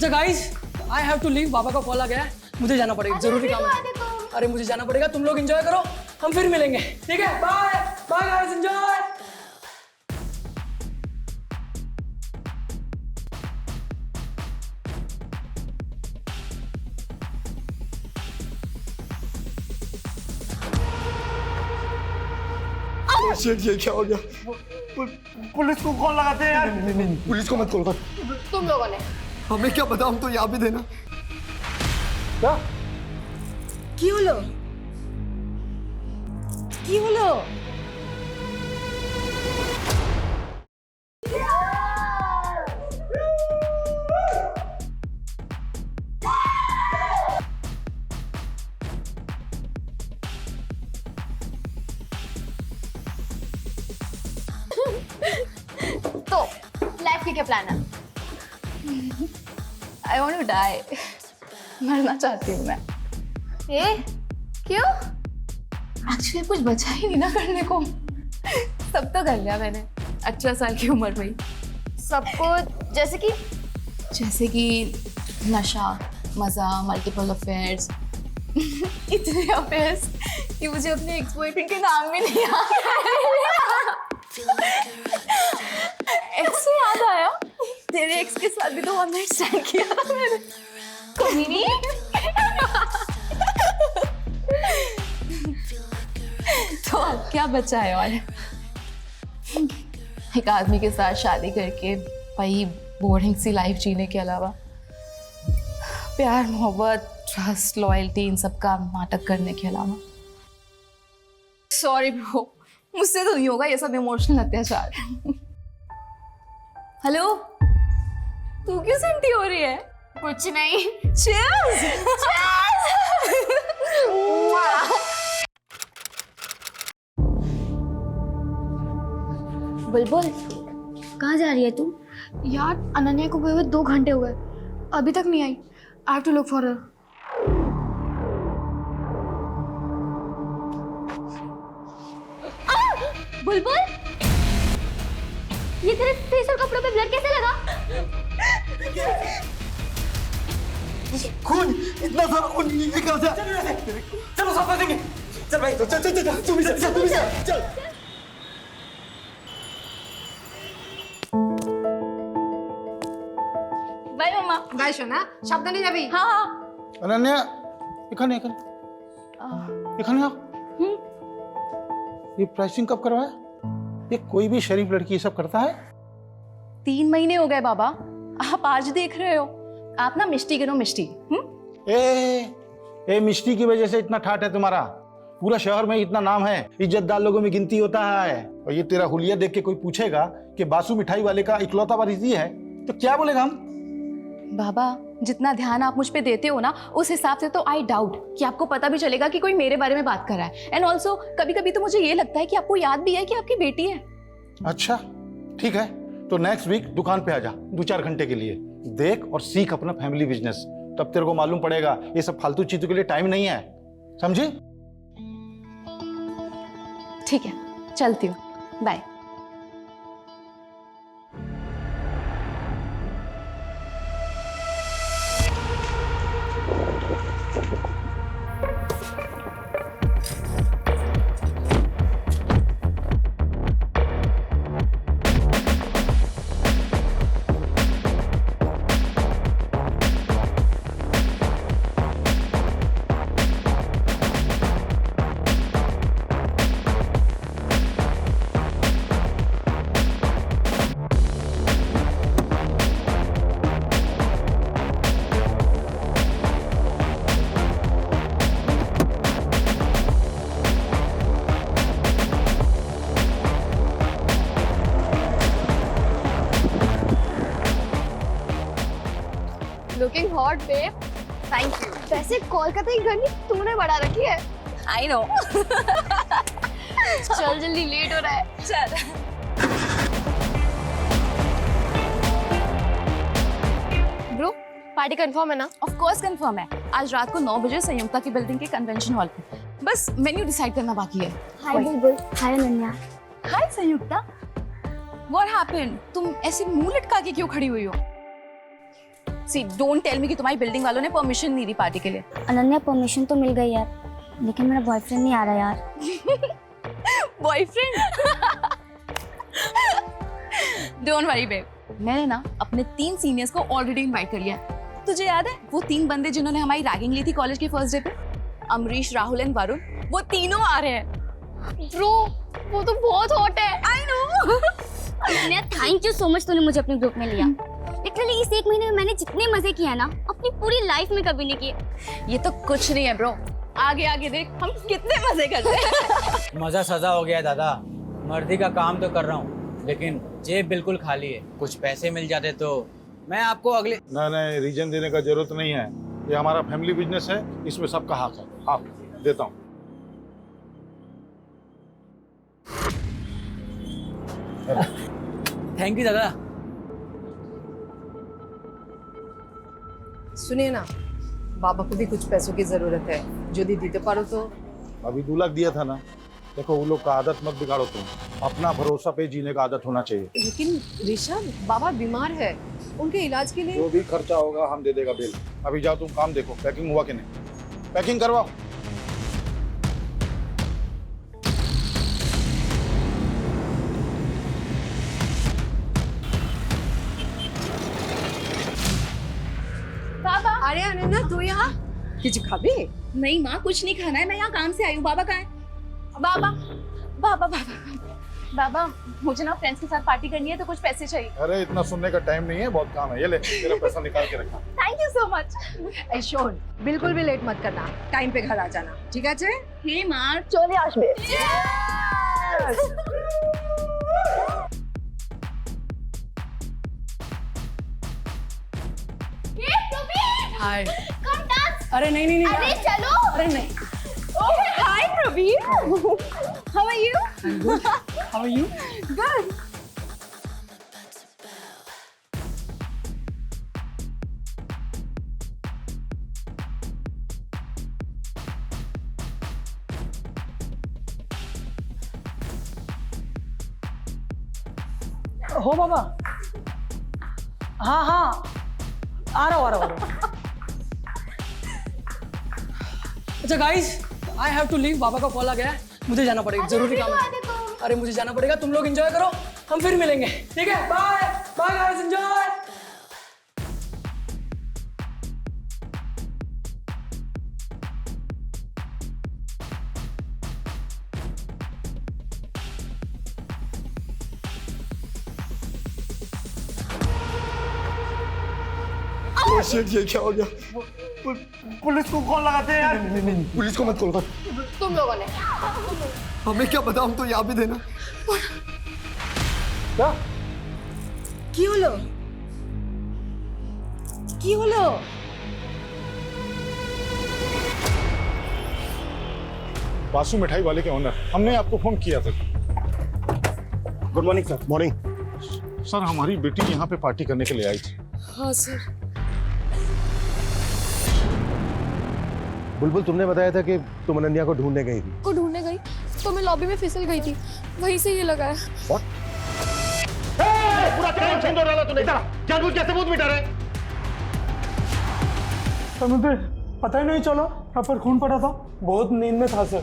So guys I have to leave, बाबा का call आ गया है, मुझे जाना पड़ेगा, जरूरी काम है। अरे मुझे जाना पड़ेगा, तुम लोग एंजॉय करो, हम फिर मिलेंगे, ठीक है? Bye bye guys, enjoy. ये क्या हो गया? पुलिस को कॉल लगाते हैं यार। नहीं, पुलिस को मत कॉल कर। तुम लोगों ने हमें क्या पता, हम तो यहाँ पे थे ना। क्या কি হলো কি হলো तो लाइफ के क्या प्लान है? I want to die. मरना चाहती हूँ मैं। ए क्यों? एक्चुअली कुछ बचा ही नहीं ना करने को, सब तो कर लिया मैंने 18 साल की उम्र में। सबको जैसे कि नशा, मजा, मल्टीपल अफेयर्स, इतने अफेयर्स कि मुझे अपने एक्स बॉयफ्रेंड के नाम भी नहीं याद। एक्स से याद आया, तेरे एक्स के साथ भी तो वन नाइट स्टैंड किया था मैंने। कमीनी। तो अब क्या बचा है? और एक आदमी के साथ शादी करके वही बोरिंग सी लाइफ जीने के अलावा प्यार, मोहब्बत, ट्रस्ट, लॉयल्टी, इन सब का नाटक करने के अलावा। सॉरी ब्रो, मुझसे तो नहीं होगा ये सब इमोशनल अत्याचार। हेलो, तू क्यों सेंटी हो रही है? कुछ नहीं। Cheers! बुलबुल कहाँ जा रही है तू? यार अनन्या को गए हुए 2 घंटे हो गए, अभी तक नहीं आई। I have to look for her. Bulbul, ये तेरे फेस और कपड़ों पे ब्लड कैसे लगा? खून, इतना सारा खून, ये कहाँ से? चलो साफ कर देंगे। चल भाई, चल चल चल चल, तू भी चल। Bye mamma. বাই শোনা, সাবধানে যাবি। हाँ हाँ। अनन्या, এখানে आओ। ये प्राइसिंग कब करवाया? ये कोई भी शरीफ लड़की ये सब करता है? 3 महीने हो गए बाबा, आप आज देख रहे हो। आप ना मिष्टी गिनो, मिष्टी। ए मिष्टी की वजह से इतना ठाट है तुम्हारा। पूरा शहर में इतना नाम है, इज्जतदार लोगों में गिनती होता है। और ये तेरा हुलिया देख के कोई पूछेगा कि बासु मिठाई वाले का इकलौता वारिसी है, तो क्या बोलेगा हम? बाबा, जितना ध्यान आप मुझ पे देते हो ना, उस हिसाब से तो आई डाउट कि आपको पता भी चलेगा कि कोई मेरे बारे में बात कर रहा है। एंड ऑल्सो कभी कभी तो मुझे ये लगता है कि आपको याद भी है कि आपकी बेटी है। अच्छा ठीक है, तो नेक्स्ट वीक दुकान पे आ जा 2-4 घंटे के लिए। देख और सीख अपना फैमिली बिजनेस, तब तेरे को मालूम पड़ेगा ये सब फालतू चीजों के लिए टाइम नहीं है, समझी? ठीक है, चलती हूँ, bye. Looking hot babe. Thank you. वैसे कोलकाता की गर्मी तूने बढ़ा रखी है। I know. चल जल्दी, लेट हो रहा है। चल। ब्रो, पार्टी कंफर्म है ना? ऑफ कोर्स कंफर्म है। आज रात को 9 बजे संयुक्ता की बिल्डिंग के कन्वेंशन हॉल पे। बस मेन्यू डिसाइड करना बाकी है। Hi Bulbul. Hi Ananya. Hi Samyukta. What happened? तुम ऐसे मुंह लटका के क्यों खड़ी हुई हो? सी डोंट टेल मी कि तुम्हारी बिल्डिंग वालों ने परमिशन नहीं दी पार्टी के लिए। अनन्या परमिशन तो मिल गई यार, लेकिन मेरा बॉयफ्रेंड नहीं आ रहा यार। बॉयफ्रेंड? डोंट वरी बेब, मैंने ना अपने 3 सीनियर्स को ऑलरेडी इनवाइट कर लिया है। तुझे याद है वो 3 बंदे जिन्होंने हमारी रैगिंग ली थी कॉलेज के फर्स्ट डे पे? अमरीश, राहुल एंड वरुण, वो तीनों आ रहे हैं। ब्रो वो तो बहुत हॉट है। I no. Ananya thank you so much, तूने मुझे अपने ग्रुप में लिया। लिटरली इस 1 महीने में मैंने जितने मजे किए हैं ना अपनी पूरी लाइफ में कभी नहीं किए। ये तो कुछ नहीं है ब्रो, आगे आगे देख हम कितने मजे करते हैं। मजा सजा हो गया दादा। मर्दी का काम तो कर रहा हूँ लेकिन जेब बिल्कुल खाली है। कुछ पैसे मिल जाते तो मैं आपको अगले। नहीं, रीजन देने का जरूरत नहीं है। ये हमारा फैमिली बिजनेस है, इसमें सबका हक है। हाँ, देता हूँ। थैंक यू दादा। सुनिए ना, बाबा को भी कुछ पैसों की जरूरत है, जो दी दीते पारो तो। अभी 2 लाख दिया था ना। देखो वो लोग का आदत मत बिगाड़ो तुम, अपना भरोसा पे जीने का आदत होना चाहिए। लेकिन ऋषभ, बाबा बीमार है, उनके इलाज के लिए। जो भी खर्चा होगा हम दे देगा बिल। अभी जाओ तुम काम देखो, पैकिंग हुआ कि नहीं, पैकिंग करवाओ। बाबा। अरे अनन्या तू यहाँ किच खाबी? नहीं माँ, कुछ नहीं खाना है, मैं यहाँ काम से आई हूँ। बाबा कहाँ है? बाबा बाबा बाबा बाबा, मुझे ना फ्रेंड्स के साथ पार्टी करनी है तो कुछ पैसे चाहिए। अरे इतना सुनने का टाइम नहीं है, बहुत काम है। ये ले तेरा पैसा निकाल के रखा। Thank you so much. Shown, बिल्कुल भी लेट मत करना, टाइम पे घर आ जाना, ठीक है? हे माँ, চলে আসবে। हाय। Come dance। अरे नहीं नहीं नहीं अरे चलो। अरे नहीं। Hi Praveen. How are you? How are you? Good. हो बाबा। हाँ हाँ, आ रहा हूँ। अच्छा guys, I have to leave, बाबा का कॉल आ गया है, मुझे जाना पड़ेगा, जरूरी काम है। अरे मुझे जाना पड़ेगा, तुम लोग एंजॉय करो, हम फिर मिलेंगे, ठीक है? Bye bye guys, enjoy. ये क्या हो गया? पुलिस को कॉल लगाते हैं यार। नहीं, पुलिस को मत कॉल कर। तुम लोगों ने। हमें क्या पता, हम तो यहाँ भी देना। क्या? কি হলো? কি হলো? बासु मिठाई वाले के ओनर, हमने आपको फोन किया था। Good morning sir. Morning sir, हमारी बेटी यहाँ पे पार्टी करने के लिए आई थी। हाँ सर। बुलबुल, तुमने बताया था कि तुम अनन्या को ढूंढने गई थी। को ढूंढने गई तो मैं लॉबी में फिसल गई थी, वहीं से ये लगा है। पूरा टाइम चेंज हो रहा था तूने। जानबूझ के सबूत मिटा रहे। मुझे पता ही नहीं चला, यहाँ पर खून पड़ा था। बहुत नींद में था सर,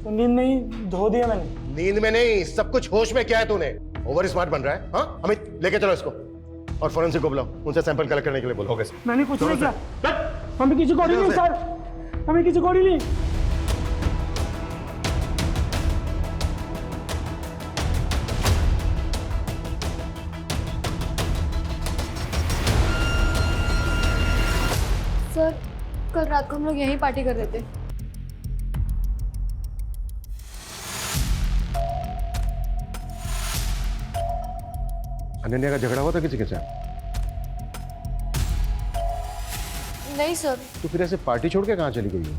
तो नींद में ही धो दिया मैंने। नींद में नहीं, सब कुछ होश में। क्या है तूने? ओवर स्मार्ट बन रहा है। हाँ अमित, लेके चलो इसको और फोरेंसिक को बुलाओ, उनसे सैंपल कलेक्ट करने के लिए बोलो। Okay sir. मैंने कुछ नहीं किया, हमें किसी को नहीं सर, हमें किसी को नहीं। सर कल रात को हम लोग यहीं पार्टी कर रहे थे। अनन्या का झगड़ा हुआ था किसी के साथ? नहीं सर। तो फिर ऐसे पार्टी छोड़ के कहाँ चली गई है?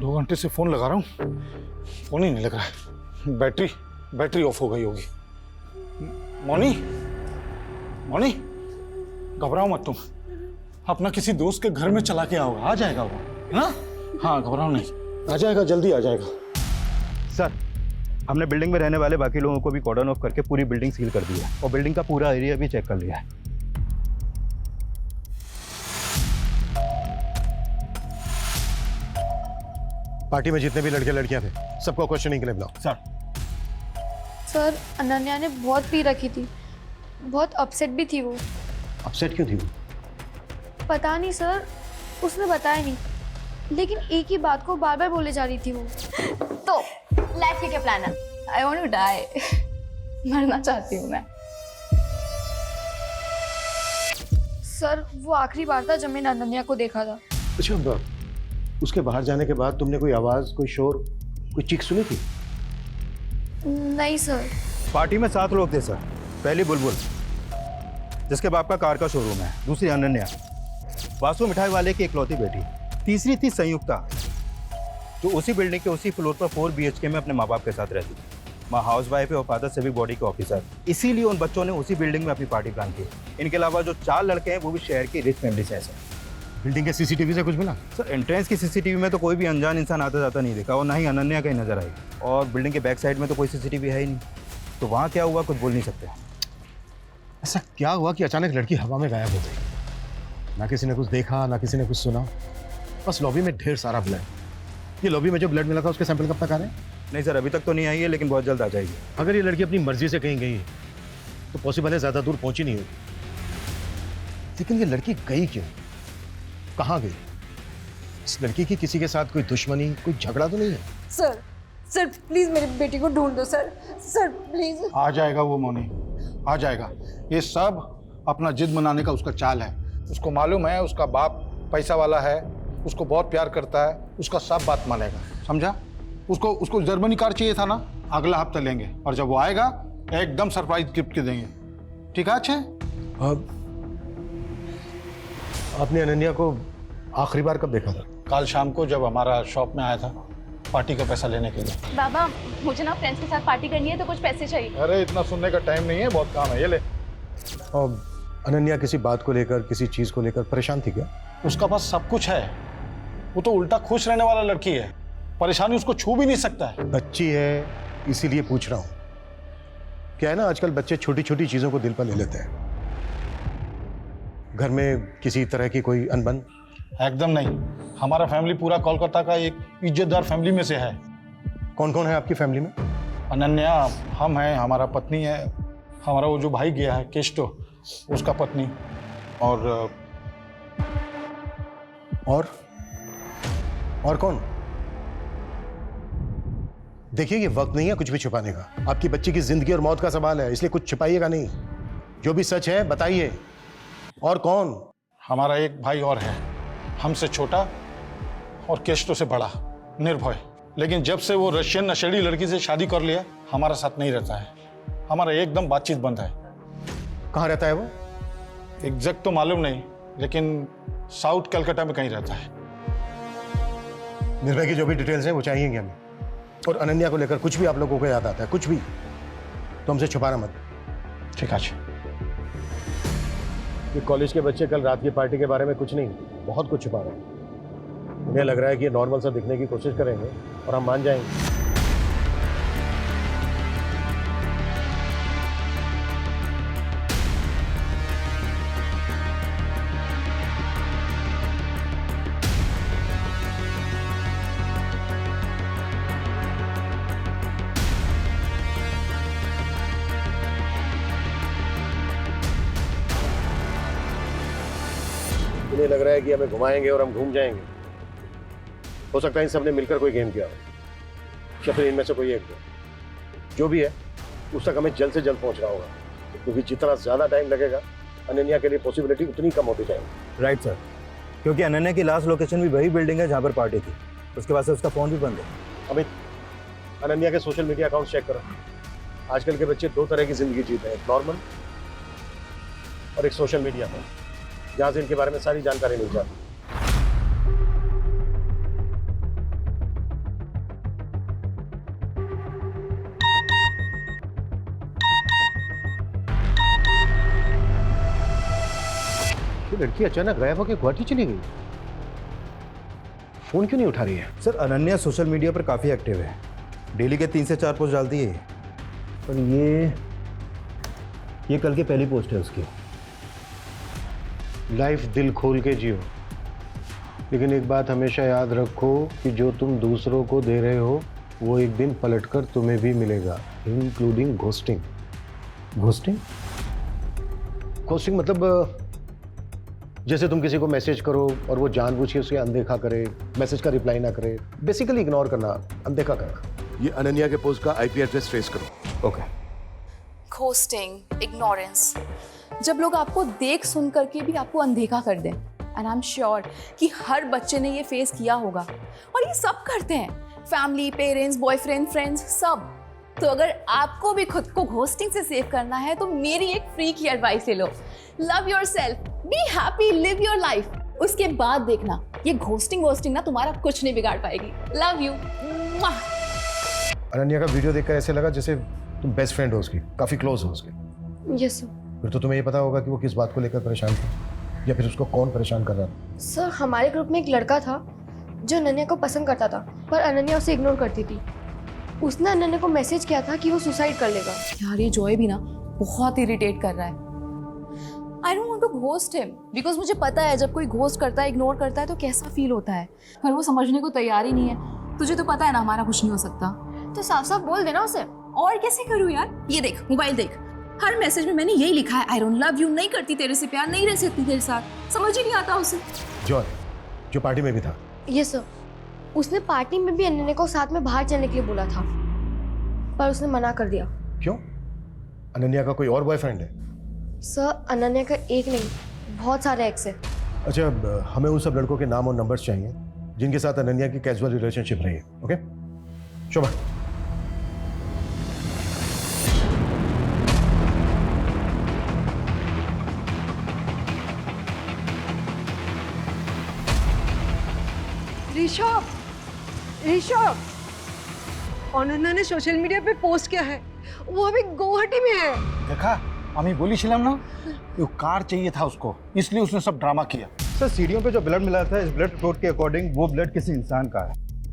दो घंटे से फोन लगा रहा हूँ, फोन ही नहीं लग रहा है। बैटरी ऑफ हो गई होगी। मौनी, मौनी, घबराओ मत तुम, अपना किसी दोस्त के घर में चला के आओ, आ जाएगा वो, है ना? हाँ घबराओ नहीं, आ जाएगा, जल्दी आ जाएगा। सर, हमने बिल्डिंग में रहने वाले बाकी लोगों को भी कॉर्डन ऑफ करके पूरी बिल्डिंग सील कर दी है और बिल्डिंग का पूरा एरिया भी चेक कर लिया है। पार्टी में जितने भी लड़के लड़कियां थे सबको क्वेश्चनिंग के लिए बुलाओ। सर, सर अनन्या ने बहुत पी रखी थी, बहुत अपसेट भी थी वो। अपसेट क्यों थी वो? पता नहीं सर, उसने बताया नहीं, लेकिन एक ही बात को बार बार बोले जा रही थी वो। तो लाइफ के क्या प्लान है? I want to die. मरना चाहती हूँ मैं। सर वो आखिरी बार था जब मैंने अनन्या को देखा था। अच्छा, उसके बाहर जाने के बाद तुमने कोई आवाज, कोई शोर, कोई चीख सुनी थी? नहीं सर। पार्टी में 7 लोग थे सर। पहली बुलबुल, जिसके बाप का कार का शोरूम है। दूसरी अनन्या, वासु मिठाई वाले की इकलौती बेटी। तीसरी थी संयुक्ता, जो उसी बिल्डिंग के उसी फ्लोर पर 4 BHK में अपने माँ बाप के साथ रहती थी। माँ हाउस वाइफ है और फादर सिविक बॉडी के ऑफिसर। इसीलिए उन बच्चों ने उसी बिल्डिंग में अपनी पार्टी प्लान की। इनके अलावा जो 4 लड़के हैं वो भी शहर की रिच फैमिली से हैं सर। बिल्डिंग के सीसीटीवी से कुछ मिला? सर, एंट्रेंस की सीसीटीवी में तो कोई भी अनजान इंसान आता जाता नहीं देखा और ना ही अनन्या कहीं नजर आई। और बिल्डिंग के बैक साइड में तो कोई सीसीटीवी है ही नहीं, तो वहाँ क्या हुआ कुछ बोल नहीं सकते। ऐसा क्या हुआ कि अचानक लड़की हवा में गायब हो गई? ना किसी ने कुछ देखा, ना किसी ने कुछ सुना, बस लॉबी में ढेर सारा ब्लड। ये लॉबी में जो ब्लड मिला था उसके सैंपल कब तक आ रहे हैं? नहीं सर, अभी तक तो नहीं आई है, लेकिन बहुत जल्द आ जाएगी। अगर ये लड़की अपनी मर्जी से कहीं गई तो पॉसिबल है ज़्यादा दूर पहुंची नहीं होगी। लेकिन ये लड़की गई क्यों, कहाँ गई? इस लड़की की किसी के साथ कोई दुश्मनी, कोई झगड़ा तो नहीं है? सर, सर प्लीज मेरी बेटी को ढूंढ दो सर। Sir please. आ जाएगा वो मोनी, आ जाएगा। ये सब अपना जिद मनाने का उसका चाल है। उसको मालूम है उसका बाप पैसा वाला है, उसको बहुत प्यार करता है, उसका सब बात मानेगा, समझा? उसको जर्मनी कार चाहिए था ना, अगला हफ्ता लेंगे, और जब वो आएगा एकदम सरप्राइज गिफ्ट के देंगे। ठीक है? अच्छे। आपने अनन्या को आखिरी बार कब देखा था? कल शाम को, जब हमारा शॉप में आया था पार्टी का पैसा लेने के लिए। बाबा, मुझे ना फ्रेंड्स के साथ पार्टी करनी है, तो कुछ पैसे चाहिए। अरे इतना सुनने का टाइम नहीं है, बहुत काम है, ये ले। और अनन्या किसी बात को लेकर, किसी चीज को लेकर परेशान थी क्या? उसका पास सब कुछ है, वो तो उल्टा खुश रहने वाला लड़की है, परेशानी उसको छू भी नहीं सकता है। बच्ची है इसीलिए पूछ रहा हूँ। क्या है ना, आजकल बच्चे छोटी छोटी चीजों को दिल पर ले लेते हैं। घर में किसी तरह की कोई अनबन? एकदम नहीं, हमारा फैमिली पूरा कोलकाता का एक इज्जतदार फैमिली में से है। कौन कौन है आपकी फैमिली में? अनन्या, हम हैं, हमारा पत्नी है, हमारा वो जो भाई गया है केस्टो, उसका पत्नी, और कौन? देखिए, ये वक्त नहीं है कुछ भी छुपाने का। आपकी बच्ची की जिंदगी और मौत का सवाल है, इसलिए कुछ छुपाइएगा नहीं। जो भी सच है बताइए। और कौन? हमारा एक भाई और है, हमसे छोटा और केस्टो से बड़ा, निर्भय। लेकिन जब से वो रशियन नशेड़ी लड़की से शादी कर लिया, हमारा साथ नहीं रहता है, हमारा एकदम बातचीत बंद है। कहाँ रहता है वो? एग्जैक्ट तो मालूम नहीं, लेकिन साउथ कलकत्ता में कहीं रहता है। निर्भय की जो भी डिटेल्स हैं वो चाहिएंगे हमें। और अनन्या को लेकर कुछ भी आप लोगों को याद आता है, कुछ भी, तो हमसे छुपाना मत। ठीक है। ये कॉलेज के बच्चे कल रात की पार्टी के बारे में कुछ नहीं, बहुत कुछ छुपा रहे हैं। उन्हें लग रहा है कि ये नॉर्मल सा दिखने की कोशिश करेंगे और हम मान जाएंगे। उन्हें लग रहा है कि हमें घुमाएंगे और हम घूम जाएंगे। हो सकता है इन सबने मिलकर कोई गेम किया हो, या फिर इनमें से कोई एक। जो भी है उस तक हमें जल्द से जल्द पहुंचना होगा, क्योंकि जितना ज्यादा टाइम लगेगा अनन्या के लिए पॉसिबिलिटी उतनी कम होती जाएगी। राइट सर, क्योंकि अनन्या की लास्ट लोकेशन भी वही बिल्डिंग है जहाँ पर पार्टी थी। उसके बाद से उसका फ़ोन भी बंद है। अमित, अनन्या के सोशल मीडिया अकाउंट चेक करो। आजकल के बच्चे 2 तरह की जिंदगी जीते हैं, एक नॉर्मल और एक सोशल मीडिया पर, जहाँ से इनके बारे में सारी जानकारी मिल जाती है। ये लड़की अचानक गायब होकर गुवाहाटी चली गई, फोन क्यों नहीं उठा रही है? सर, अनन्या सोशल मीडिया पर काफ़ी एक्टिव है डेली के 3 से 4 पोस्ट डालती है, पर ये कल की पहली पोस्ट है उसकी। लाइफ दिल खोल के जियो, लेकिन एक बात हमेशा याद रखो कि जो तुम दूसरों को दे रहे हो वो एक दिन पलटकर तुम्हें भी मिलेगा, इंक्लूडिंग घोस्टिंग। घोस्टिंग? घोस्टिंग मतलब जैसे तुम किसी को मैसेज करो और वो जानबूझ के उसे अनदेखा करे, मैसेज का रिप्लाई ना करे, बेसिकली इग्नोर करना, अनदेखा करना। ये अनन्या के पोस्ट का आईपी एड्रेस ट्रेस करो। ओके। घोस्टिंग, इग्नोरेंस, जब लोग आपको देख सुन करके भी आपको अनदेखा कर दें, एंड आई एम श्योर कि हर बच्चे ने ये फेस किया होगा, और ये सब करते हैं, फैमिली, पेरेंट्स, बॉयफ्रेंड, फ्रेंड्स, सब। तो अगर आपको भी खुद को घोस्टिंग से सेव करना है तो मेरी एक फ्री की एडवाइस ले लो। Love yourself, be happy, live your life. उसके बाद देखना ये घोस्टिंग ना तुम्हारा कुछ नहीं बिगाड़ पाएगी। Love you. अनन्या का वीडियो देखकर ऐसे लगा जैसे तुम बेस्ट फ्रेंड हो उसकी, काफी क्लोज हो उसके। Yes sir. फिर तो तुम्हें ये पता होगा कि वो किस बात को लेकर परेशान था, या फिर उसको कौन परेशान कर रहा था। सर हमारे ग्रुप में एक लड़का था जो अनन्या को पसंद करता था, पर अनन्या उसे इग्नोर करती थी। उसने अनन्या को मैसेज किया था कि वो सुसाइड कर लेगा। यार ये जॉय भी ना बहुत इरिटेट कर रहा है। I don't want to ghost him because मुझे पता है जब कोई घोस्ट करता है, इग्नोर करता है तो कैसा फील होता है, पर वो समझने को तैयार ही नहीं है। तुझे तो पता है ना हमारा कुछ नहीं हो सकता। तो साफ साफ बोल देना उसे। और कैसे करूँ यार? ये देख, मोबाइल देख, हर मैसेज में मैंने यही लिखा है, आई डोंट लव यू, नहीं करती तेरे से प्यार, नहीं रह सकती तेरे साथ। समझ ही नहीं आता उसे। जॉय जो पार्टी में भी था। Yes sir. उसने पार्टी में भी अनन्या को साथ में बाहर चलने के लिए बोला था, पर उसने मना कर दिया। क्यों? अनन्या का कोई और बॉयफ्रेंड है? सर अनन्या का एक नहीं, बहुत सारे एक्स है। अच्छा, हमें उन सब लड़कों के नाम और नंबर्स चाहिए जिनके साथ अनन्या की कैजुअल रिलेशनशिप रही है। ओके शोभा। ऋषभ, अनन्या ने सोशल मीडिया पे पोस्ट किया है, वो अभी गुवाहाटी में है। देखा, আমি বলেছিলাম না वो कार चाहिए था उसको, इसलिए उसने सब ड्रामा किया। सर सीढ़ियों पे जो ब्लड मिला था इस ब्लड रिपोर्ट के अकॉर्डिंग वो ब्लड किसी इंसान का है।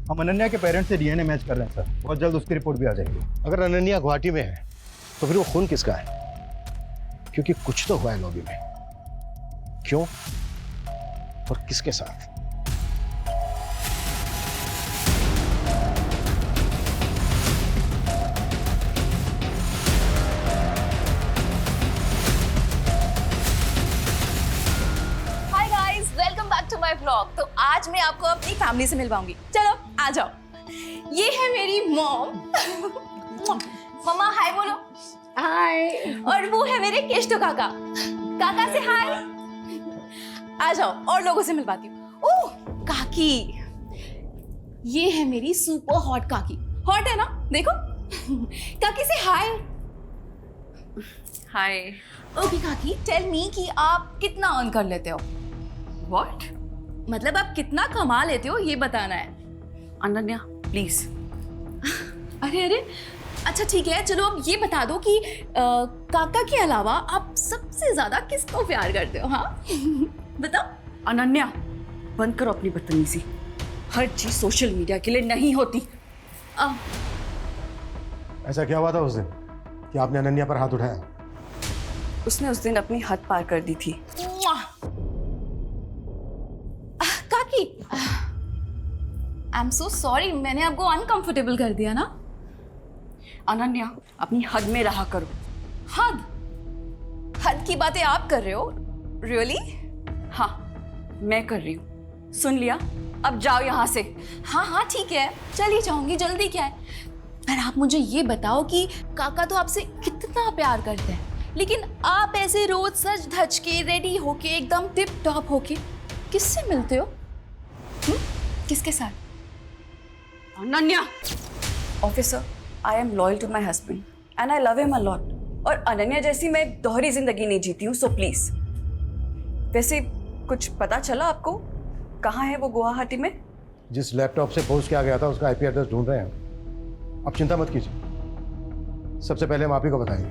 हम अनन्या के पेरेंट्स से डीएनए मैच कर रहे हैं सर, बहुत जल्द उसकी रिपोर्ट भी आ जाएगी। अगर अनन्या गुवाहाटी में है तो फिर वो खून किसका है? क्योंकि कुछ तो हुआ है लॉबी में। क्यों और किसके साथ? To my vlog. तो आज मैं आपको अपनी फैमिली से मिलवाऊंगी। चलो आ जाओ। ये है मेरी मॉम। मम्मा हाय बोलो। हाय। और वो है मेरे केष्टो काका। काका से हाय। आ जाओ और लोगों से मिलवाती हूँ। ओह काकी, ये है मेरी सुपर हॉट काकी। हॉट है ना, देखो। काकी से हाय। हाय। ओके काकी, टेल मी कि आप कितना अर्न कर लेते हो? What? मतलब आप कितना कमा लेते हो ये बताना है। अनन्या प्लीज। अरे अरे अच्छा ठीक है, चलो अब ये बता दो कि काका के अलावा आप सबसे ज्यादा किसको प्यार करते हो? हाँ बताओ। अनन्या बंद करो अपनी बदतमीजी, हर चीज सोशल मीडिया के लिए नहीं होती। ऐसा क्या हुआ था उस दिन कि आपने अनन्या पर हाथ उठाया? उसने उस दिन अपनी हद पार कर दी थी। काकी आई एम सो सॉरी, मैंने आपको अनकंफर्टेबल कर दिया ना। अनन्या अपनी हद में रहा करो। हद? हद की बातें आप कर रहे हो? रियली? हाँ मैं कर रही हूँ। सुन लिया, अब जाओ यहाँ से। हाँ हाँ ठीक है, चली जाऊंगी, जल्दी क्या है। पर आप मुझे ये बताओ कि काका तो आपसे कितना प्यार करते हैं, लेकिन आप ऐसे रोज सज धज के रेडी होके एकदम टिप टॉप होके किससे मिलते हो? किसके साथ? Ananya, officer, I am loyal to my husband and I love him a lot. और अनन्या जैसी मैं दोहरी जिंदगी नहीं जीती हूँ, सो प्लीज। वैसे कुछ पता चला आपको कहाँ है वो गुवाहाटी में? जिस लैपटॉप से पोस्ट किया गया था उसका आईपी एड्रेस ढूंढ रहे हैं। आप चिंता मत कीजिए, सबसे पहले हम आप ही को बताएंगे।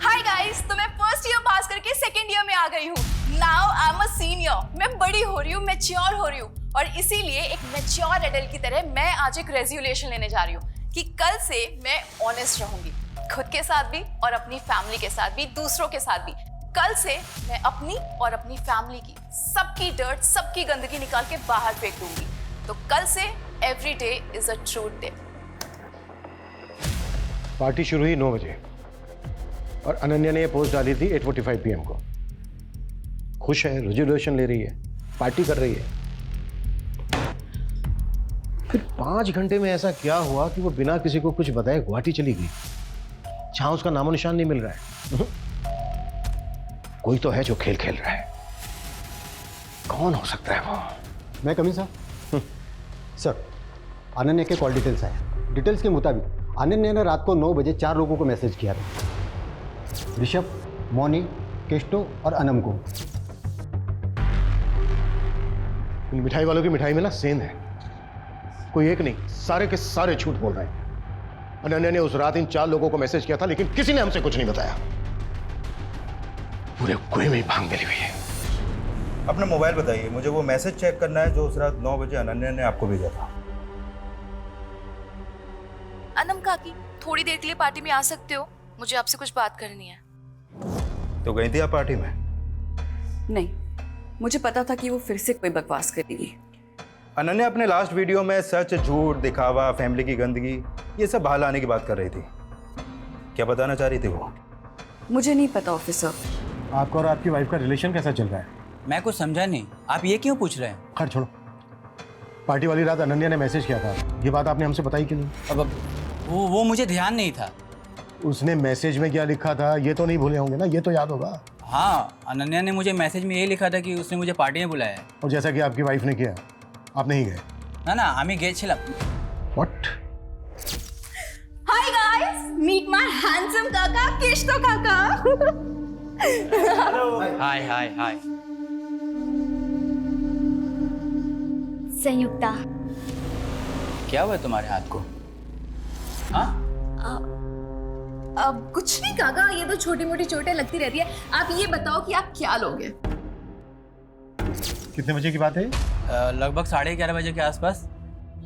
हाय गाइस, तो मैं फर्स्ट ईयर पास करके सेकंड ईयर में आ गई हूँ। Now I am a senior. मैं बड़ी हो रही हूँ, मैच्योर हो रही हूँ, और इसीलिए एक मैच्योर एडल्ट की तरह मैं आज एक रेजोल्यूशन लेने जा रही हूँ कि कल से मैं ऑनेस्ट रहूंगी, खुद के साथ भी और अपनी फैमिली के साथ भी, दूसरों के साथ भी। कल से मैं अपनी और अपनी फैमिली की सबकी डर्ट, सबकी गंदगी निकाल के बाहर फेंक दूंगी। तो कल से every day is a truth day. Party शुरू हुई 9 बजे और अनन्या ने ये पोस्ट डाली थी 8:45 PM को। खुश है, रेजोल्यूशन ले रही है, पार्टी कर रही है। फिर 5 घंटे में ऐसा क्या हुआ कि वो बिना किसी को कुछ बताए गुवाहाटी चली गई, जहां उसका नामो निशान नहीं मिल रहा है। कोई तो है जो खेल खेल रहा है। कौन हो सकता है वो? मैं कमी साहब। सर, अनन्या के कॉल डिटेल्स आए। डिटेल्स के मुताबिक अनन्या ने रात को 9 बजे 4 लोगों को मैसेज किया था। ऋषभ, मौनी, केष्टो और अनम को। इन मिठाई वालों की मिठाई में ना सेंध है। कोई एक नहीं, सारे के सारे झूठ बोल रहे हैं। अनन्या ने उस रात इन 4 लोगों को मैसेज किया था, लेकिन किसी ने हमसे कुछ नहीं बताया। पूरे कुएं में भांग मिली हुई है। अपना मोबाइल बताइए, मुझे वो मैसेज चेक करना है जो उस रात 9 बजे अनन्या ने आपको भेजा था। अनम काकी, थोड़ी देर के लिए पार्टी में आ सकते हो? मुझे आपसे कुछ बात करनी है। तो गई थी आप पार्टी में? नहीं, मुझे पता था कि वो फिर से कोई बकवास करेगी। अनन्या अपने लास्ट वीडियो में सच, झूठ, दिखावा, फैमिली की गंदगी, ये सब बाहर लाने की बात कर रही थी। क्या बताना चाह रही थी वो? मुझे नहीं पता ऑफिसर। आपका और आपकी वाइफ का रिलेशन कैसा चल रहा है? मैं कुछ समझा नहीं, आप ये क्यों पूछ रहे हैं? खैर छोड़ो। पार्टी वाली रात अनन्या ने मैसेज किया था, ये बात आपने हमसे बताई क्यों नहीं? अब वो मुझे ध्यान नहीं था। उसने मैसेज में क्या लिखा था ये तो नहीं भूले होंगे ना? ये तो याद होगा। हाँ, अनन्या ने मुझे मैसेज में ये लिखा था कि उसने मुझे पार्टी में बुलाया है। और जैसा कि आपकी वाइफ ने किया, आप नहीं गए? ना, आमी गेছিলাম। What? Hi guys, meet my handsome काका, केष्टो काका। हाय। संयुक्ता, क्या हुआ तुम्हारे हाथ को? हाँ? अब कुछ नहीं काका, ये तो छोटी मोटी चोटें लगती रहती है। आप ये बताओ कि आप क्या लोगे? कितने बजे की बात है? लगभग 11:30 बजे के आसपास।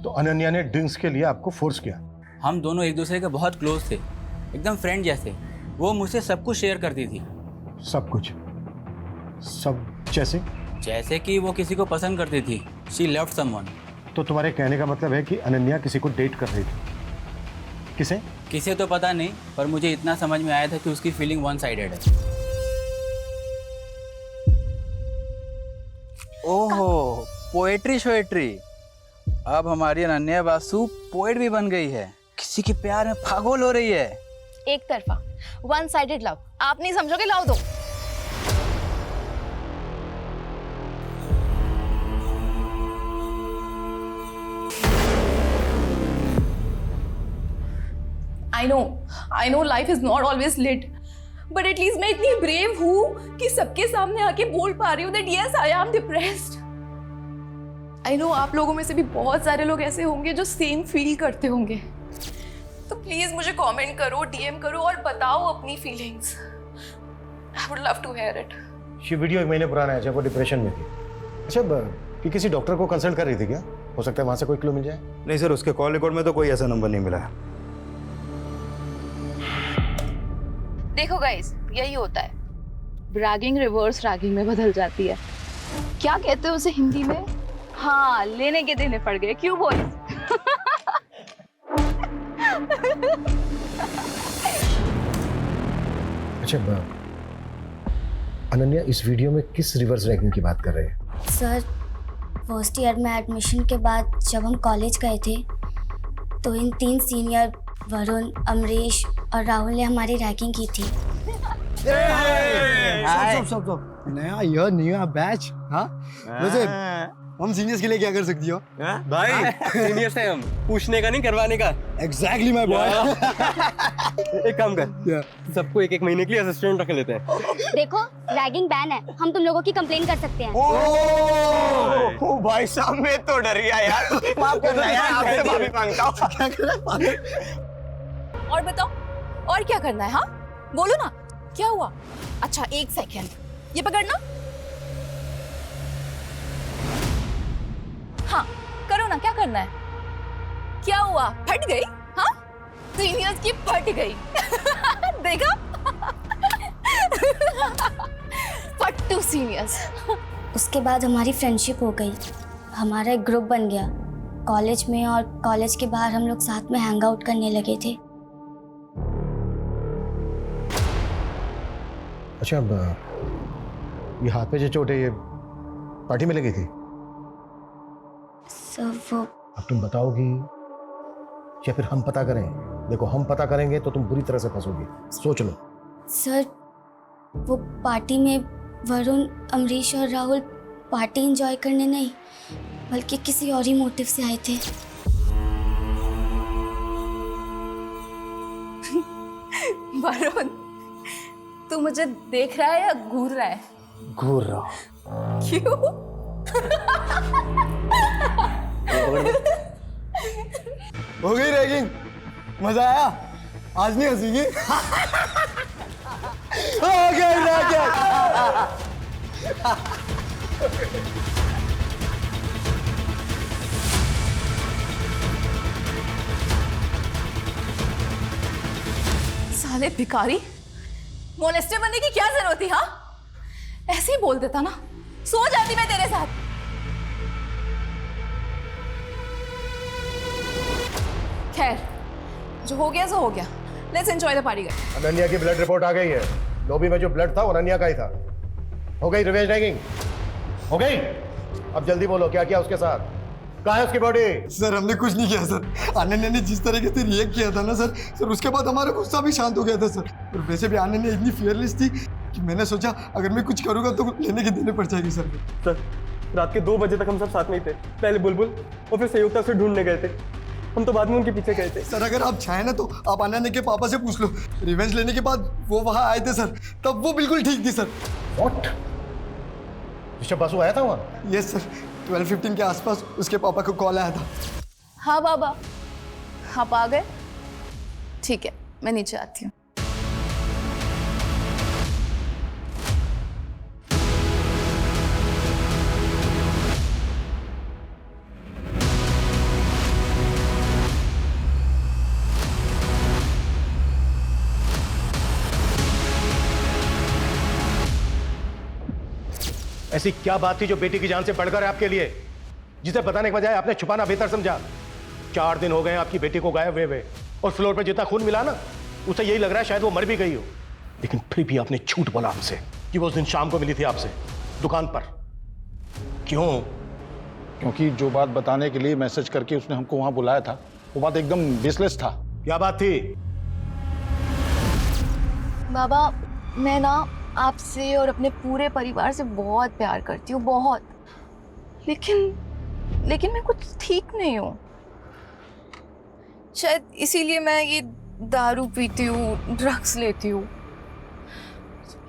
तो अनन्या ने ड्रिंक्स के लिए आपको फोर्स किया? हम दोनों एक दूसरे के बहुत क्लोज थे, एकदम फ्रेंड जैसे। वो मुझसे सब कुछ शेयर करती थी। सब कुछ? सब जैसे कि वो किसी को पसंद करती थी। She loved someone. तो तुम्हारे कहने का मतलब है कि अनन्या किसी को डेट कर रही थी? किसे तो पता नहीं, पर मुझे इतना समझ में आया था कि उसकी फीलिंग वन साइडेड है। ओहो, पोएट्री। अब हमारी अनन्या बासु पोएट भी बन गई है, किसी के प्यार में पागल हो रही है। एक तरफा, वन साइडेड लव। आप नहीं समझोगे, लाओ दो। I know life is not always lit, but at least मैं इतनी brave हूँ कि सबके सामने आके बोल पा रही हूँ that yes, I am depressed. I know आप लोगों में से भी बहुत सारे लोग ऐसे होंगे जो सेम फील करते होंगे। तो प्लीज मुझे कमेंट करो, DM करो और बताओ अपनी feelings. I would love to hear it. ये वीडियो 1 महीने पुराना है जब वो डिप्रेशन में थी। अच्छा, कि किसी डॉक्टर को कंसल्ट कर रही थी क्या? हो सकता है वहां से कोई क्लू मिल जाए। नहीं सर, उसके कॉल रिकॉर्ड में तो कोई ऐसा नंबर नहीं मिला है। देखो गाइस, यही होता है, ब्रैगिंग रिवर्स रैगिंग में बदल जाती है। क्या कहते हैं उसे हिंदी में? हाँ, लेने के देने पड़ गए। क्यों बॉयज? अच्छा, अनन्या इस वीडियो में किस रिवर्स रैगिंग की बात कर रहे हैं? सर, फर्स्ट ईयर में एडमिशन के बाद जब हम कॉलेज गए थे तो इन 3 सीनियर वरुण, अमरीश और राहुल ने हमारी रैगिंग की थी। स्टॉप। नया बैच। हाँ, वैसे हम सीनियर्स के लिए क्या कर सकती हो? भाई, सीनियर से हम पूछने का नहीं, करवाने का। Exactly my boy. एक काम कर, सबको 1-1 महीने के लिए असिस्टेंट रख लेते हैं। देखो, रैगिंग बैन है, हम तुम लोगों की कंप्लेन कर सकते हैं। ओ भाई साहब, मैं तो डर गया यार। माफ करना यार, आपसे माफी मांगता हूँ। और बताओ, और क्या करना है? हाँ, बोलो ना, क्या हुआ? अच्छा, 1 सेकेंड, ये पकड़ना। हाँ करो ना, क्या करना है? क्या हुआ, फट गई? हाँ सीनियर्स की फट गई। देखा? फट्टू सीनियर्स। उसके बाद हमारी फ्रेंडशिप हो गई, हमारा एक ग्रुप बन गया कॉलेज में, और कॉलेज के बाहर हम लोग साथ में हैंग आउट करने लगे थे। अच्छा, अब ये हाथ पे जो चोट है ये पार्टी में लगी थी? सर वो अब तुम बताओगी या फिर हम पता करें? देखो, हम पता करेंगे तो तुम बुरी तरह से फंसोगी, सोच लो। सर वो पार्टी में वरुण, अमरीश और राहुल पार्टी एंजॉय करने नहीं बल्कि किसी और ही मोटिव से आए थे। वरुण, तू मुझे देख रहा है या घूर रहा है? घूर रहा हूं। क्यों? हो गई रैगिंग, मजा आया? आज नहीं हंसीगी? हो गया रैगिंग। साले भिखारी, मोलेस्टर बनने की क्या जरूरत थी? हाँ ऐसे ही बोल देता ना, सो जाती मैं तेरे साथ। खैर, जो हो गया सो हो गया। Let's enjoy the party guys. Ananya की ब्लड रिपोर्ट आ गई है। लॉबी में जो ब्लड था वो अनन्या का ही था। हो गई रिवेंज रैगिंग? हो गई? अब जल्दी बोलो, क्या किया उसके साथ? कहाँ है उसकी बॉडी? सर हमने कुछ नहीं किया सर। अनन्या ने जिस तरीके से रिएक्ट किया था ना सर उसके बाद हमारा गुस्सा भी शांत हो गया था सर। और वैसे भी अनन्या इतनी फियरलेस थी कि मैंने सोचा अगर मैं कुछ करूँगा तो लेने के देने पड़ जाएगी सर। सर रात के 2 बजे तक हम सब साथ में ही थे। पहले बुलबुल और फिर संयुक्ता से ढूंढने गए थे, हम तो बाद में उनके पीछे गए थे। सर अगर आप चाहें ना तो आप अनन्या के पापा से पूछ लो। रिवेंज लेने के बाद वो वहाँ आए थे सर, तब वो बिल्कुल ठीक थी सर। व्हाट? ऋषभ बासु आया था वहाँ? यस सर, 12:15 के आसपास उसके पापा को कॉल आया था। हाँ बाबा, आप आ गए? ठीक है, मैं नीचे आती हूँ। ऐसी क्या बात थी जो बेटी की जान से बढ़कर है आपके लिए, जिसे बताने के बजाय आपने छुपाना बेहतर समझा? 4 दिन हो गए आपकी बेटी को गायब हुए, और फ्लोर पे जितना खून मिला ना, उसे यही लग रहा है शायद वो मर भी गई हो। लेकिन फिर भी आपने झूठ बोला हमसे कि वो उस दिन शाम को मिली थी आपसे दुकान पर। क्यों? क्योंकि जो बात बताने के लिए मैसेज करके उसने हमको वहां बुलाया था, वो बात एकदम बेसलेस था। क्या बात थी? बाबा, मैं ना आपसे और अपने पूरे परिवार से बहुत प्यार करती हूँ, बहुत। लेकिन मैं कुछ ठीक नहीं हूँ। शायद इसीलिए मैं ये दारू पीती हूँ, ड्रग्स लेती हूँ।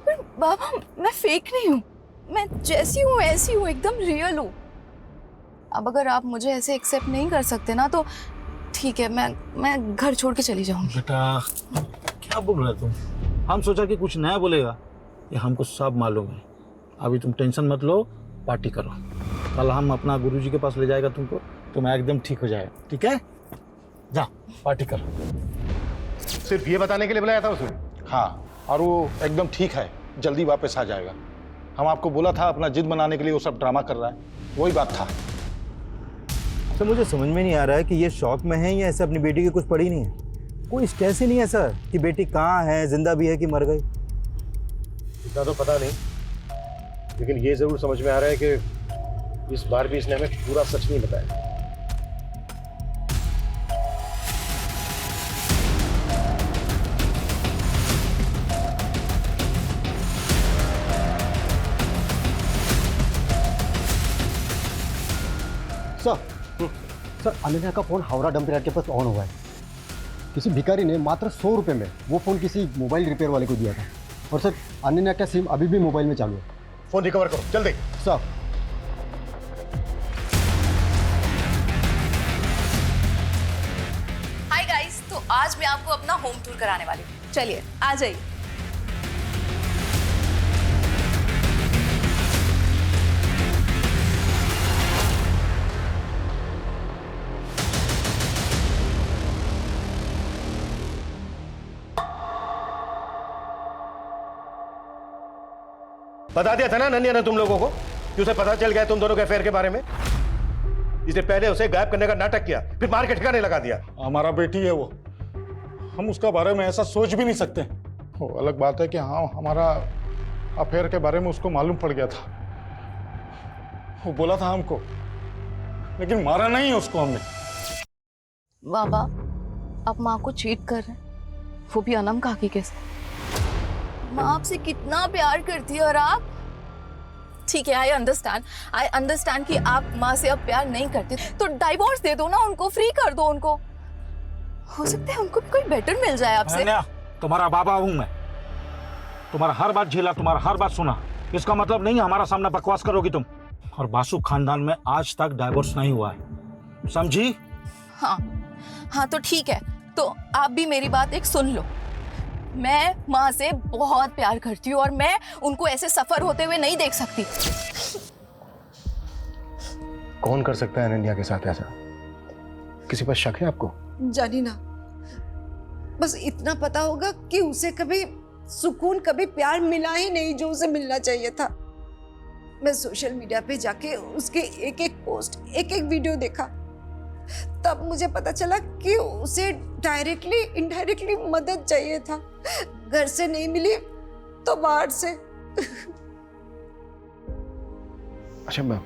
पर बाबा, मैं फेक नहीं हूँ, मैं जैसी हूँ ऐसी हूँ, एकदम रियल हूँ। अब अगर आप मुझे ऐसे एक्सेप्ट नहीं कर सकते ना तो ठीक है, मैं घर छोड़ के चली जाऊंगी। बेटा क्या बोल रहे तुम? हम सोचा कि कुछ नया बोलेगा, ये हमको सब मालूम है। अभी तुम टेंशन मत लो, पार्टी करो। कल हम अपना गुरुजी के पास ले जाएगा तुमको, तुम एकदम ठीक हो जाएगा। ठीक है, जा पार्टी करो। सिर्फ ये बताने के लिए बुलाया था उसने? हाँ, और वो एकदम ठीक है, जल्दी वापस आ जाएगा। हम आपको बोला था अपना जिद बनाने के लिए वो सब ड्रामा कर रहा है, वही बात था। सर मुझे समझ में नहीं आ रहा है कि ये शौक में है या ऐसे अपनी बेटी की कुछ पड़ी नहीं है। कोई स्ट्रेस ही नहीं है सर कि बेटी कहाँ है, जिंदा भी है कि मर गई। इतना तो पता नहीं, लेकिन ये जरूर समझ में आ रहा है कि इस बार भी इसने हमें पूरा सच नहीं बताया। सर अनन्या का फोन हावड़ा डंप यार्ड के पास ऑन हुआ है। किसी भिखारी ने मात्र 100 रुपये में वो फोन किसी मोबाइल रिपेयर वाले को दिया था। और सर अनन्या का सिम अभी भी मोबाइल में चालू है। फोन रिकवर करो जल्दी। सर हाय गाइस, तो आज मैं आपको अपना होम टूर कराने वाली हूँ। चलिए आ जाइए। बता दिया था ना अनन्या ने तुम लोगों को कि उसे पता चल गया तुम दोनों के अफेयर के बारे में। इसने पहले उसे गायब करने का नाटक किया, फिर मार के ठिकाने लगा दिया। हमारा बेटी है वो, हम उसका बारे में ऐसा सोच भी नहीं सकते। वो अलग बात है कि हाँ हमारा अफेयर के बारे में उसको मालूम पड़ गया था, वो बोला था हमको, लेकिन मारा नहीं उसको हमने। बाबा आप माँ को चीट कर रहे हैं, वो भी अनम काकी के साथ। माँ आपसे कितना प्यार करती है और आप, ठीक है आई अंडरस्टैंड कि आप माँ से अब प्यार नहीं करते, तो डाइवोर्स दे दो ना उनको, फ्री कर दो उनको, हो सकता है उनको भी कोई बेटर मिल जाए आपसे। तुम्हारा बाबा हूं मैं, तुम्हारा हर बात झेला, तुम्हारा हर बात सुना, इसका मतलब नहीं हमारा सामना बकवास करोगी तुम। और बासु खानदान में आज तक डाइवोर्स नहीं हुआ है, समझी? हाँ तो ठीक है, तो आप भी मेरी बात एक सुन लो। मैं माँ से बहुत प्यार करती हूँ और मैं उनको ऐसे सफर होते हुए नहीं देख सकती। कौन कर सकता है अनन्या के साथ ऐसा? किसी पर शक है आपको? जानी ना, बस इतना पता होगा कि उसे कभी सुकून, कभी प्यार मिला ही नहीं जो उसे मिलना चाहिए था। मैं सोशल मीडिया पे जाके उसके एक एक पोस्ट, एक एक वीडियो देखा, तब मुझे पता चला कि उसे डायरेक्टली इनडायरेक्टली मदद चाहिए था। घर से नहीं मिली तो बाहर से। अच्छा मैम,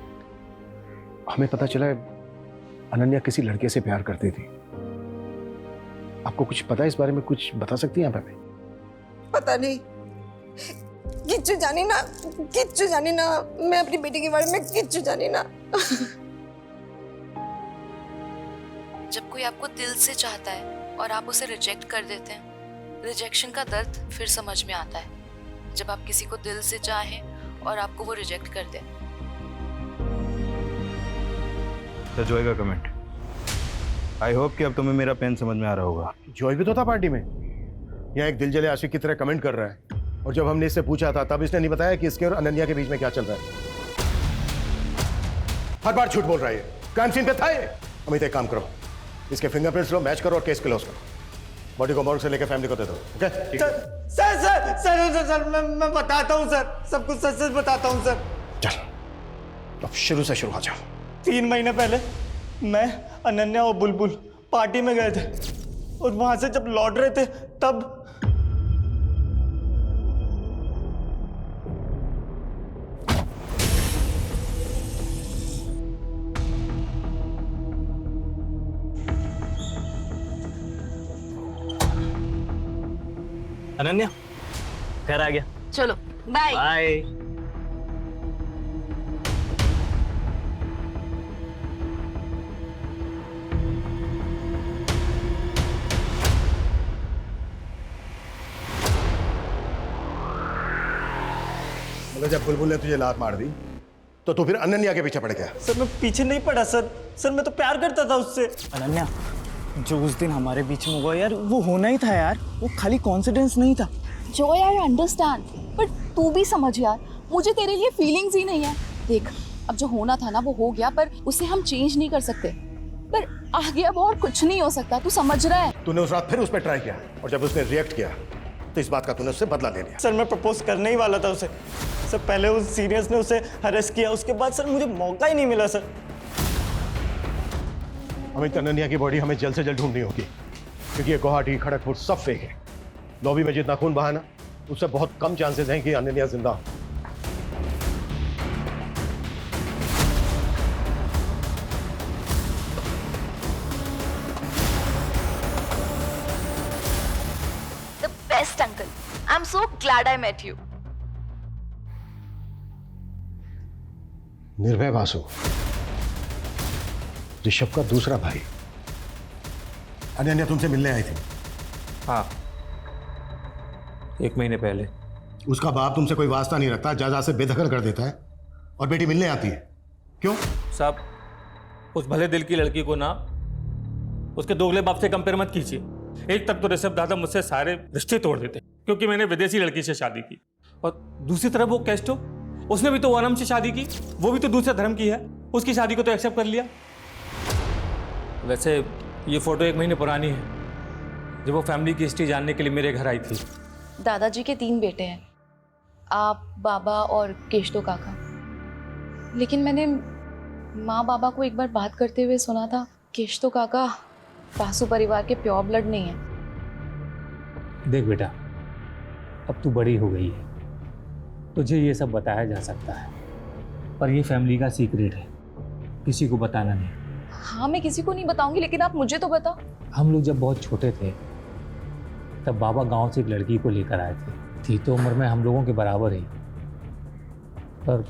हमें पता चला अनन्या किसी लड़के से प्यार करती थी। आपको कुछ पता है इस बारे में? कुछ बता सकती हैं आप हमें? पता नहीं, किच्चू जानी ना, मैं अपनी बेटी के बारे में किच्चू जानी ना। जब कोई आपको दिल से चाहता है और आप उसे रिजेक्ट कर देते हैं, रिजेक्शन का दर्द फिर समझ में आता है। जब आप किसी को दिल से चाहें और आपको वो रिजेक्ट कर दें। तो जॉय का कमेंट, आई होप कि अब तुम्हें मेरा पेन समझ में आ रहा होगा। जॉय भी तो था पार्टी में, यहाँ एक दिलजले आशिक की तरह कमेंट कर रहा है, और जब हमने इससे पूछा था तब इसने नहीं बताया कि इसके और अनन्या के बीच में क्या चल रहा है। हर बार झूठ बोल रहा है। क्राइम सीन पे था ये। अमित एक काम करो, इसके फिंगरप्रिंट्स लो, मैच करो और केस क्लोज करो। बॉडी को मॉर्ग से लेकर फैमिली को दे दो। ओके? सर मैं बताता हूँ सर, सब कुछ सच बताता हूँ सर। चल अब शुरू से शुरू आ जाओ। 3 महीने पहले मैं, अनन्या और बुलबुल पार्टी में गए थे, और वहां से जब लौट रहे थे तब अनन्या घर आ गया। चलो बाय बाय। मतलब जब बुलबुल ने तुझे लात मार दी तो तू फिर अनन्या के पीछे पड़ गया? सर मैं पीछे नहीं पड़ा सर, मैं तो प्यार करता था उससे। अनन्या, जो उस दिन हमारे बीच में हुआ यार, वो होना ही था यार, वो खाली कॉन्फिडेंस नहीं था। जो यार अंडरस्टैंड, बट तू भी समझ यार, मुझे तेरे लिए फीलिंग्स ही नहीं है। देख अब जो होना था ना वो हो गया, पर उसे हम चेंज नहीं कर सकते। पर आगे अब और कुछ नहीं हो सकता, तू समझ रहा है? तूने उस रात फिर उस पर ट्राई किया, और जब उसने रिएक्ट किया तो इस बात का तूने उससे बदला ले लिया। सर मैं प्रपोज करने ही वाला था उसे। सर पहले उस सीनियर्स ने उसे हरेस किया, उसके बाद सर मुझे मौका ही नहीं मिला सर। अमित, अनन्या की बॉडी हमें जल्द से जल्द ढूंढनी होगी, क्योंकि ये गुवाहाटी, खड़गपुर सब फेक है। लॉबी में जितना खून बहा ना, उससे बहुत कम चांसेस हैं कि अनन्या जिंदा हो। The best uncle. I'm so glad I met you. निर्भय बासु, ऋषभ का दूसरा भाई। अनन्या तुमसे मिलने आई थी? हाँ, 1 महीने पहले। उसका बाप तुमसे कोई वास्ता नहीं रखता, जायदाद से बेदखल कर देता है, और बेटी मिलने आती है। क्यों? साहब, उस भले दिल की लड़की को ना उसके दोगले बाप से कंपेयर मत कीजिए। एक तक तो ऋषभ दादा मुझसे सारे रिश्ते तोड़ देते क्योंकि मैंने विदेशी लड़की से शादी की, और दूसरी तरफ वो कैस्टो, उसने भी तो वनम से शादी की, वो भी तो दूसरे धर्म की है, उसकी शादी को तो एक्सेप्ट कर लिया। वैसे ये फोटो 1 महीने पुरानी है, जब वो फैमिली की हिस्ट्री जानने के लिए मेरे घर आई थी। दादाजी के 3 बेटे हैं, आप, बाबा और केशव काका। लेकिन मैंने माँ बाबा को एक बार बात करते हुए सुना था, केशव काका बासु परिवार के प्योर ब्लड नहीं है। देख बेटा, अब तू बड़ी हो गई है, तुझे ये सब बताया जा सकता है, पर ये फैमिली का सीक्रेट है, किसी को बताना नहीं। हाँ, मैं किसी को नहीं बताऊंगी, लेकिन आप मुझे तो बताओ। हम लोग जब बहुत छोटे थे तब बाबा गांव से एक लड़की को लेकर आए थे। थी तो उम्र में हम लोगों के बराबर ही, पर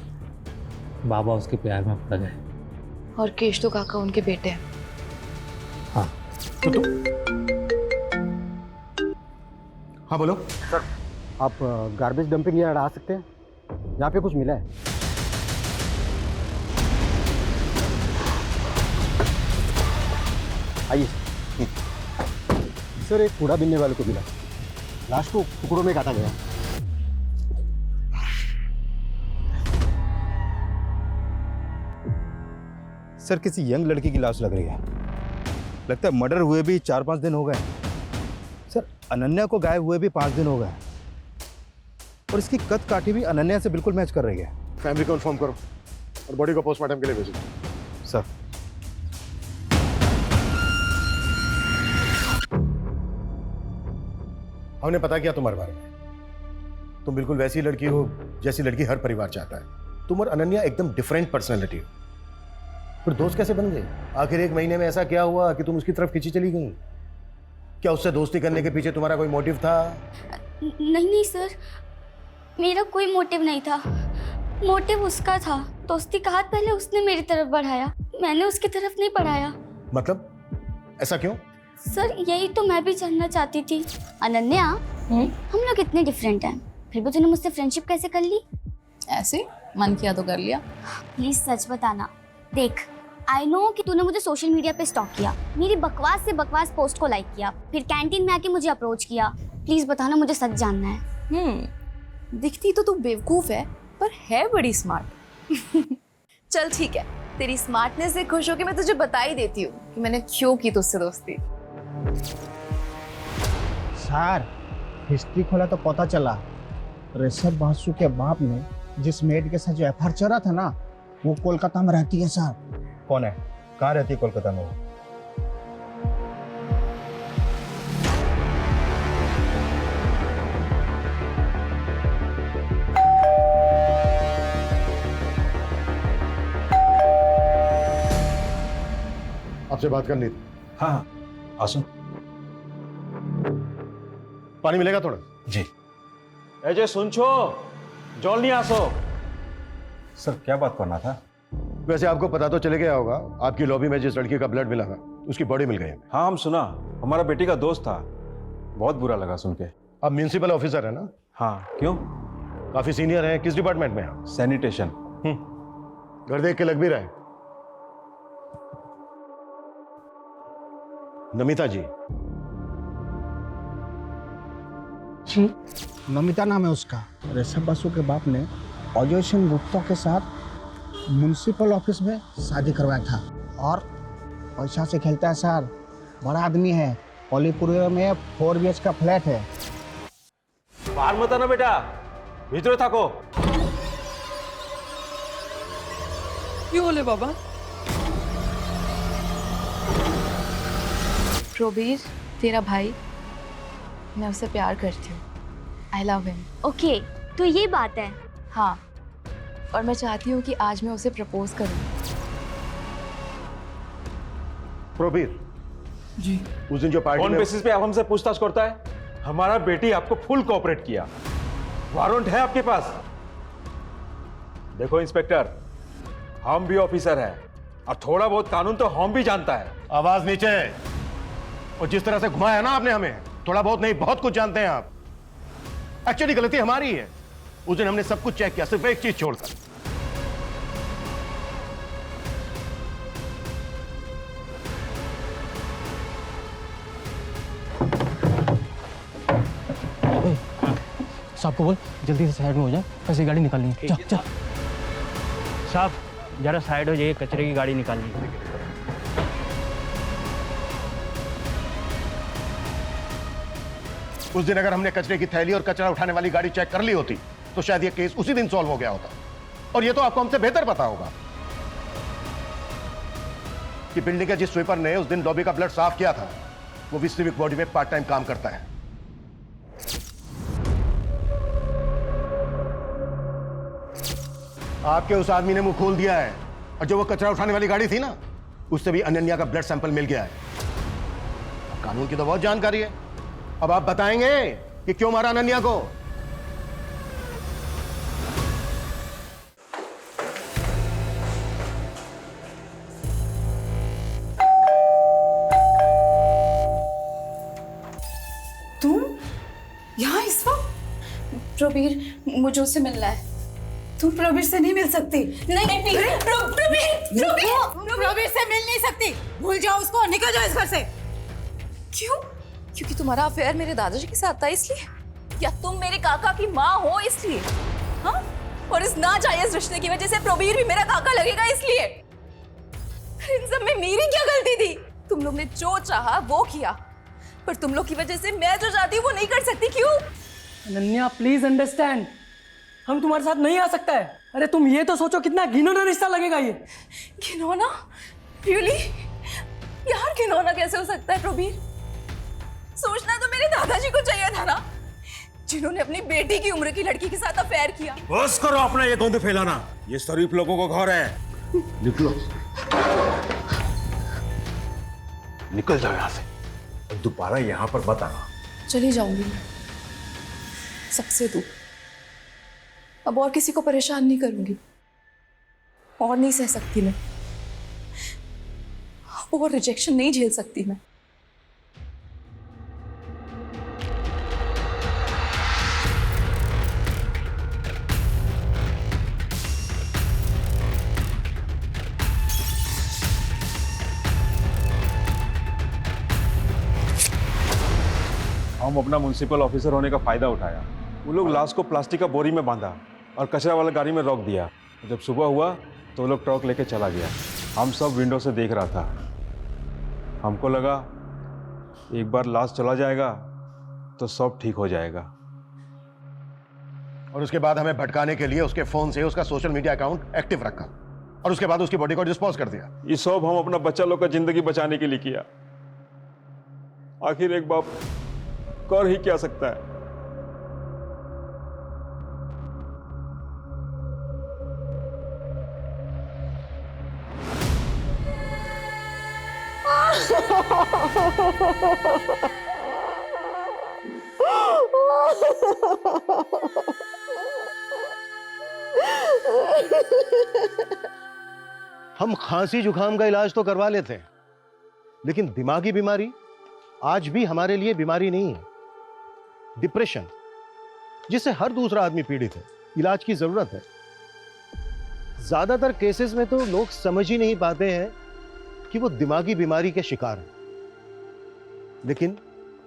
बाबा उसके प्यार में पड़ गए। और केशव काका उनके बेटे हैं। हाँ तो हाँ बोलो सर। आप गार्बेज डंपिंग यार्ड आ सकते हैं? यहाँ पे कुछ मिला है। आइए सर। एक कूड़ा बीनने वाले को मिला, लाश को टुकड़ों में काटा गया। सर किसी यंग लड़की की लाश लग रही है। लगता है मर्डर हुए भी 4-5 दिन हो गए। सर अनन्या को गायब हुए भी 5 दिन हो गए, और इसकी कद काठी भी अनन्या से बिल्कुल मैच कर रही है। फैमिली को इन्फॉर्म करो और बॉडी को पोस्टमार्टम के लिए भेजो। सर हमने पता किया तुम्हारे बारे में। तुम बिल्कुल वैसी लड़की हो जैसी लड़की हर परिवार चाहता है। तुम और अनन्या एकदम डिफरेंट पर्सनैलिटी हो। फिर दोस्त कैसे बन गए? आखिर 1 महीने में ऐसा क्या हुआ कि तुम उसकी तरफ खींची चली गई? क्या उससे दोस्ती करने के पीछे तुम्हारा कोई मोटिव था? नहीं सर, मेरा कोई मोटिव नहीं था। मोटिव उसका था। दोस्ती का हाथ पहले उसने मेरी तरफ बढ़ाया, मैंने उसकी तरफ नहीं बढ़ाया। मतलब ऐसा क्यों? सर यही तो मैं भी जानना चाहती थी। अनन्या, हम लोग इतने डिफरेंट हैं, फिर भी तूने मुझसे फ्रेंडशिप कैसे कर ली? ऐसे मन किया तो कर लिया। प्लीज सच बताना। देख, आई नो कि तूने मुझे सोशल मीडिया पे स्टॉक किया, मेरी बकवास से बकवास पोस्ट को लाइक किया, फिर कैंटीन में आके मुझे अप्रोच किया। प्लीज बताना, मुझे सच जानना है। दिखती तो तू बेवकूफ है, पर है बड़ी स्मार्ट। चल ठीक है, तेरी स्मार्टनेस से खुश होकर मैं तुझे बता ही देती हूँ कि मैंने क्यों की तुझसे दोस्ती। सर हिस्ट्री खोला तो पता चला ऋषभ बासु के बाप ने जिस मेड के साथ जो एफआईआर चला था ना, वो कोलकाता में रहती है सर। कौन है? कहाँ रहती है कोलकाता में? आपसे बात करनी थी। हाँ आसो। पानी मिलेगा थोड़ा? जी। अजय सुन छो, जॉल नहीं आसो। सर क्या बात करना था? वैसे आपको पता तो चले गया होगा, आपकी लॉबी में जिस लड़की का ब्लड मिला था उसकी बॉडी मिल गई है। हाँ हम सुना, हमारा बेटी का दोस्त था। बहुत बुरा लगा सुन के। आप म्यूनिसिपल ऑफिसर है ना? हाँ क्यों? काफी सीनियर हैं। किस डिपार्टमेंट में हैं? सैनिटेशन। घर देख के लग भी रहा है। नमिता जी। नमिता नाम है उसका। ऋषभ बासु के बाप ने अजय सिंह गुप्ता के साथ म्युनिसिपल ऑफिस में शादी करवाया था, और पैसा से खेलता है सर। बड़ा आदमी है, अलीपुर में 4 BH का फ्लैट है। बाहर मत आना बेटा, भीतर थाको। क्यों बोले बाबा? प्रोबीर, तेरा भाई, मैं उससे प्यार करती हूँ। आई लव हिम। ओके, तो ये बात है। हाँ, और मैं चाहती हूँ कि आज मैं उसे प्रपोज करूँ। प्रोबीर जी, उस दिन जो पार्टी कौन में बेसिस पे आप हमसे पूछताछ करता है? हमारा बेटी आपको फुल कोऑपरेट किया। वारंट है आपके पास? देखो इंस्पेक्टर, हम भी ऑफिसर हैं और थोड़ा बहुत कानून तो हम भी जानता है। आवाज नीचे। और जिस तरह से घुमाया ना आपने हमें, थोड़ा बहुत नहीं बहुत कुछ जानते हैं आप। एक्चुअली गलती हमारी है। उस दिन हमने सब कुछ चेक किया, सिर्फ एक चीज छोड़कर। साहब को बोल जल्दी से साइड में हो जाए, कैसे गाड़ी निकालनी है। चल चल साहब जरा साइड हो जाइए, कचरे की गाड़ी निकालनी है। उस दिन अगर हमने कचरे की थैली और कचरा उठाने वाली गाड़ी चेक कर ली होती तो शायद ये केस उसी दिन सॉल्व हो गया होता। और ये तो आपको हमसे बेहतर पता होगा कि बिल्डिंग के जिस स्वीपर ने उस दिन लॉबी का ब्लड साफ किया था वो भी सिविक बॉडी में पार्ट टाइम काम करता है। आपके उस आदमी ने मुंह खोल दिया है, और जो वो कचरा उठाने वाली गाड़ी थी ना, उससे भी अनन्या का ब्लड सैंपल मिल गया है। कानून की तो बहुत जानकारी है। अब आप बताएंगे कि क्यों मारा अनन्या को? तुम यहाँ इस वक्त? प्रवीर, मुझे उससे मिलना है। तुम प्रवीर से नहीं मिल सकती। नहीं, प्रवीर से मिल नहीं सकती। भूल जाओ उसको, निकल जाओ इस घर से। क्यों? क्योंकि तुम्हारा अफेयर मेरे दादाजी के साथ था इसलिए? या तुम मेरे काका की माँ हो इसलिए? हाँ? और इस नाजायज रिश्ते की वजह से प्रवीर भी मेरा काका लगेगा इसलिए? इन सब में मेरी क्या गलती थी? तुम लोग ने जो चाहा वो किया, पर तुम लोग की वजह से मैं जो चाहती हूँ वो नहीं कर सकती। क्यों? अनन्या प्लीज अंडरस्टैंड, हम तुम्हारे साथ नहीं आ सकता है। अरे तुम ये तो सोचो कितना घिनौना रिश्ता लगेगा ये। घिनौना? रियली? यार घिनौना कैसे हो सकता है प्रवीर? सोचना तो मेरे दादाजी को चाहिए था ना, जिन्होंने अपनी बेटी की उम्र की लड़की के साथ अफेयर किया। बस करो अपना ये गंद फैलाना, ये शरीफ लोगों का घर है। निकलो, निकल जाओ यहाँ से, और दोबारा यहाँ पर मत आना। चली जाऊंगी मैं, सबसे दूर। अब और किसी को परेशान नहीं करूंगी, और नहीं सह सकती मैं, और रिजेक्शन नहीं झेल सकती मैं। हम अपना म्युनिसिपल ऑफिसर होने का फायदा उठाया। वो लोग लाश को प्लास्टिक का बोरी में बांधा और कचरा वाला गाड़ी में रोक दिया। जब सुबह हुआ तो वो लोग ट्रक लेके चला गया। हम सब विंडो से देख रहा था। हमको लगा एक बार लाश चला जाएगा तो सब ठीक हो जाएगा। और उसके बाद हमें भटकाने के लिए उसके फोन से उसका सोशल मीडिया अकाउंट एक्टिव रखा, और उसके बाद उसकी बॉडी को डिस्पोज कर दिया। ये सब हम अपना बच्चा लोग का जिंदगी बचाने के लिए किया। आखिर एक बाप कर ही क्या सकता है। हम खांसी जुकाम का इलाज तो करवा लेते हैं, लेकिन दिमागी बीमारी आज भी हमारे लिए बीमारी नहीं है। डिप्रेशन, जिससे हर दूसरा आदमी पीड़ित है, इलाज की जरूरत है। ज्यादातर केसेस में तो लोग समझ ही नहीं पाते हैं कि वो दिमागी बीमारी के शिकार हैं, लेकिन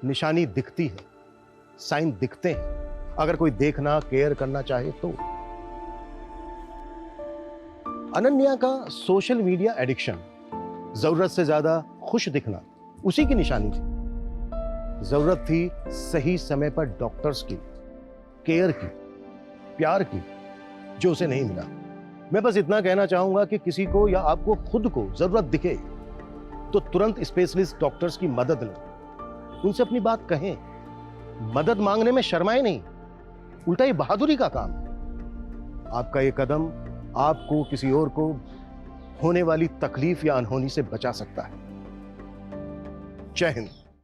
निशानी दिखती है, साइन दिखते हैं, अगर कोई देखना केयर करना चाहे तो। अनन्या का सोशल मीडिया एडिक्शन, जरूरत से ज्यादा खुश दिखना, उसी की निशानी थी। जरूरत थी सही समय पर डॉक्टर्स की, केयर की, प्यार की, जो उसे नहीं मिला। मैं बस इतना कहना चाहूंगा कि किसी को या आपको खुद को जरूरत दिखे तो तुरंत स्पेशलिस्ट डॉक्टर्स की मदद लें, उनसे अपनी बात कहें। मदद मांगने में शर्माए नहीं, उल्टा ये बहादुरी का काम है। आपका ये कदम आपको किसी और को होने वाली तकलीफ या अनहोनी से बचा सकता है। जय हिंद।